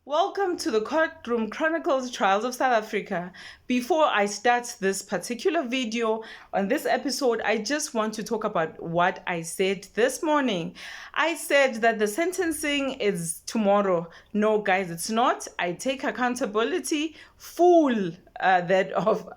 Welcome to the Courtroom Chronicles Trials of South Africa. Before I start this particular video on this episode, I just want to talk about what I said this morning. I said that the sentencing is tomorrow. No, guys, it's not. I take accountability full that of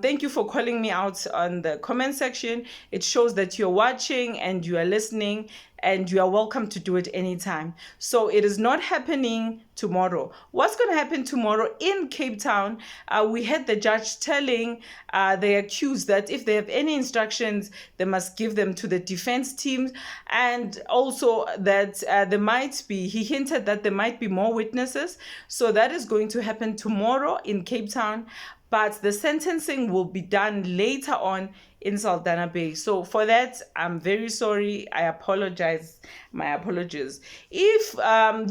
thank you for calling me out on the comment section. It shows that you're watching and you are listening, and you are welcome to do it anytime. So it is not happening tomorrow. What's going to happen tomorrow in Cape Town? We had the judge telling the accused that if they have any instructions, they must give them to the defense teams, and also that he hinted that there might be more witnesses. So that is going to happen tomorrow in Cape Town, but the sentencing will be done later on in Saldanha Bay. So for that, I'm very sorry. I apologize. My apologies. If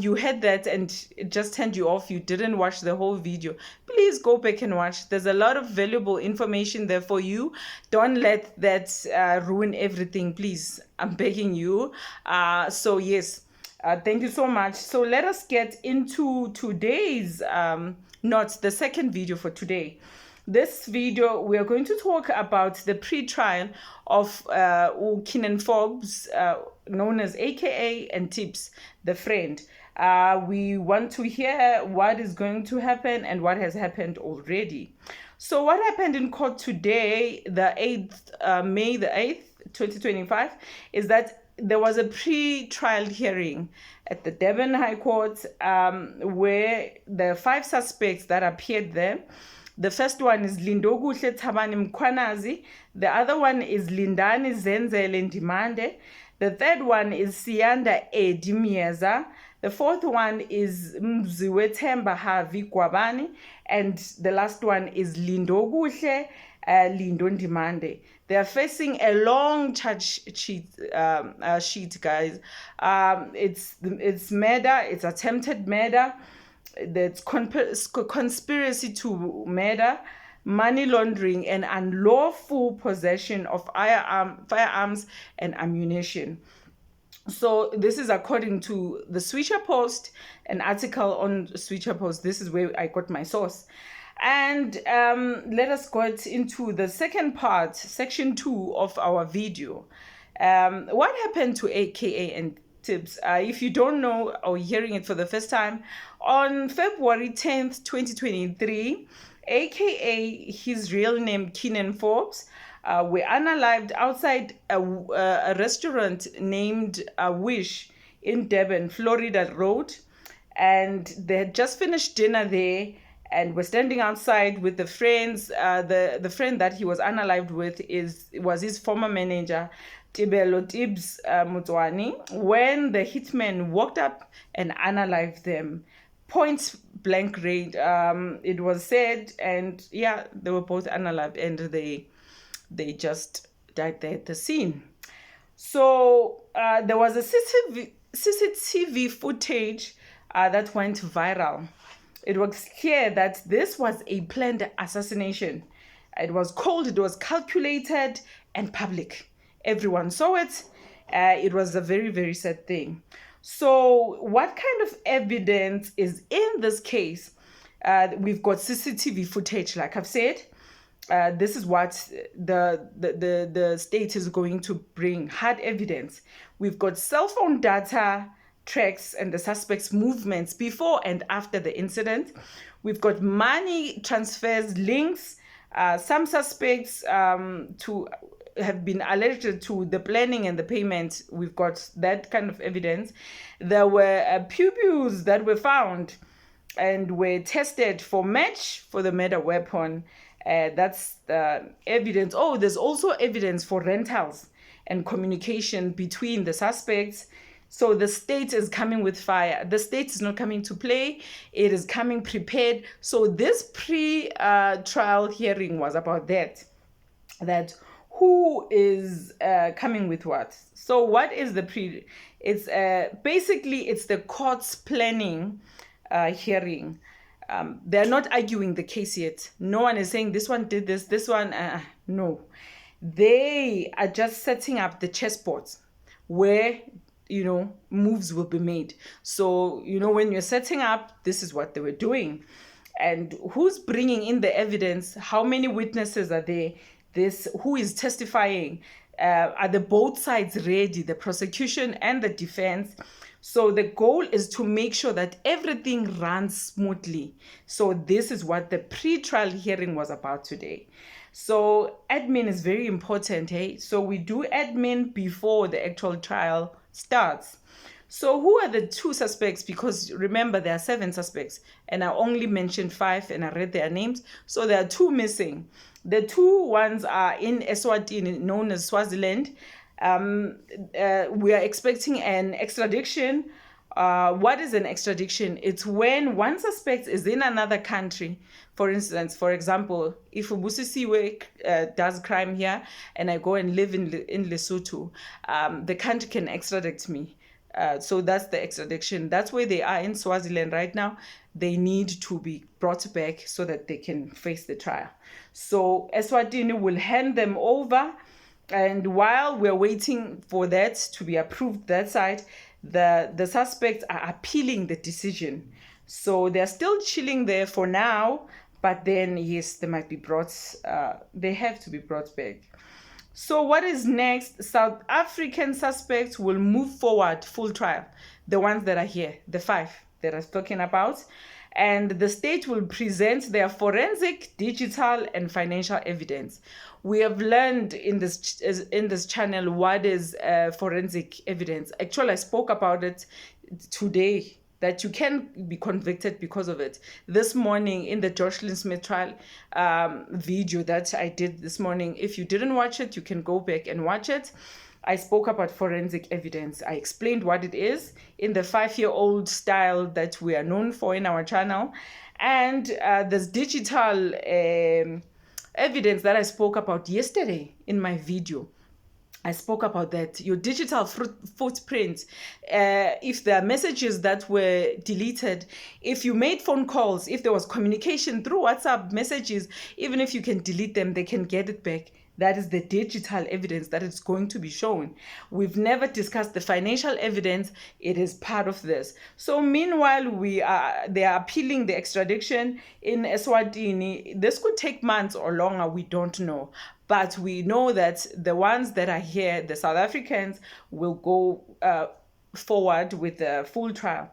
you had that and it just turned you off, you didn't watch the whole video, please go back and watch. There's a lot of valuable information there for you. Don't let that ruin everything, please. I'm begging you. So yes, thank you so much. So let us get into today's, not the second video for today. This video, we are going to talk about the pre-trial of Keenan Forbes, known as AKA and Tips, the friend. We want to hear what is going to happen and what has happened already. So what happened in court today, the 8th, May the 8th, 2025, is that there was a pre-trial hearing at the Durban High Court where the 5 suspects that appeared there. The first one is Lindokuhle Thabani Mkhwanazi. The other one is Lindani Zenzele Ndimande. The third one is Siyanda Edi Mieza. The fourth one is Mziwethemba Havi Gwabani. And the last one is Lindokuhle Lindo Ndimande. They are facing a long charge sheet, guys. It's murder, it's attempted murder, that's conspiracy to murder, money laundering, and unlawful possession of firearms and ammunition. So this is according to the Switcher Post, an article on Switcher Post. This is where I got my source. And let us get into the second part, section 2 of our video. What happened to AKA and Tips? If you don't know or hearing it for the first time, on February 10th, 2023, AKA, his real name Keenan Forbes, were unalived outside a restaurant named Wish in Durban, Florida Road. And they had just finished dinner there and were standing outside with the friends. The friend that he was unalived with was his former manager, Tibelo Tibbs Mutwani, when the hitman walked up and unalived them. Point blank range, it was said, and yeah, they were both unalived, and they just died there at the scene. So there was a CCTV footage that went viral. It was clear that this was a planned assassination. It was cold, it was calculated, and public. Everyone saw it. It was a very, very sad thing. So what kind of evidence is in this case? We've got CCTV footage, like I've said. This is what the state is going to bring, hard evidence. We've got cell phone data, tracks, and the suspect's movements before and after the incident. We've got money transfers, links. Some suspects have been alleged to the planning and the payment. We've got that kind of evidence. There were pupils that were found and were tested for match for the murder weapon. That's the evidence. Oh, there's also evidence for rentals and communication between the suspects. So the state is coming with fire. The state is not coming to play. It is coming prepared. So this pre-trial hearing was about that who is coming with what. So what is the pre? It's basically it's the court's planning hearing. They're not arguing the case yet. No one is saying this one did this one. No, they are just setting up the chessboards where moves will be made. So, when you're setting up, this is what they were doing. And who's bringing in the evidence? How many witnesses are there? Who is testifying? Are the both sides ready, the prosecution and the defense? So the goal is to make sure that everything runs smoothly. So this is what the pre-trial hearing was about today. So admin is very important, hey? So we do admin before the actual trial starts. So who are the two suspects? Because remember, there are 7 suspects, and I only mentioned 5, and I read their names. So there are 2 missing. The 2 ones are in Eswatini, known as Swaziland. We are expecting an extradition. What is an extradition? It's when one suspect is in another country. For instance, for example, if Busisiwe does crime here and I go and live in Lesotho, the country can extradite me. So that's the extradition. That's where they are in Swaziland right now. They need to be brought back so that they can face the trial. So Eswatini will hand them over. And while we're waiting for that to be approved, that side, the suspects are appealing the decision. So they're still chilling there for now, but then, yes, they might be they have to be brought back. So what is next? South African suspects will move forward full trial. The ones that are here, the 5 that I'm talking about. And the state will present their forensic, digital, and financial evidence. We have learned in this channel what is forensic evidence. Actually, I spoke about it today, that you can be convicted because of it. This morning in the Jocelyn Smith trial video that I did this morning, if you didn't watch it, you can go back and watch it. I spoke about forensic evidence. I explained what it is in the 5-year-old style that we are known for in our channel. And there's digital evidence that I spoke about yesterday in my video. I spoke about that. Your digital footprint, if there are messages that were deleted, if you made phone calls, if there was communication through WhatsApp messages, even if you can delete them, they can get it back. That is the digital evidence that is going to be shown. We've never discussed the financial evidence. It is part of this. So meanwhile, they are appealing the extradition in Eswatini. This could take months or longer. We don't know. But we know that the ones that are here, the South Africans, will go forward with the full trial.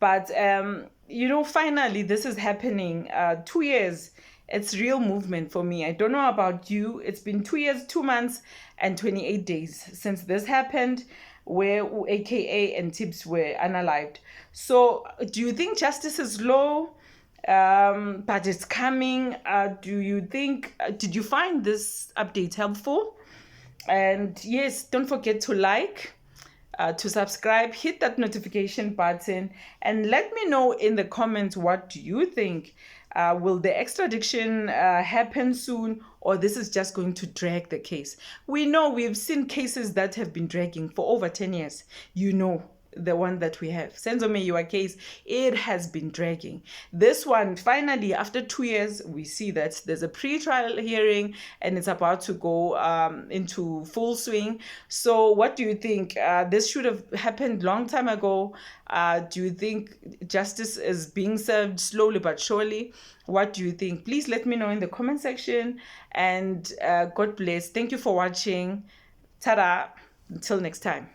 But, finally, this is happening 2 years. It's real movement for me. I don't know about you. It's been 2 years, 2 months, and 28 days since this happened, where AKA and Tibbs were unalived. So do you think justice is low? But it's coming. Did you find this update helpful? And yes, don't forget to like, to subscribe, hit that notification button, and let me know in the comments, what do you think? Will the extradition happen soon, or this is just going to drag the case? We know we've seen cases that have been dragging for over 10 years. The one that we have, Senzo Meyiwa case, it has been dragging. This one, finally, after 2 years, we see that there's a pre-trial hearing and it's about to go into full swing. So what do you think? This should have happened long time ago. Do you think justice is being served slowly but surely? What do you think? Please let me know in the comment section, and God bless. Thank you for watching. Ta-da. Until next time.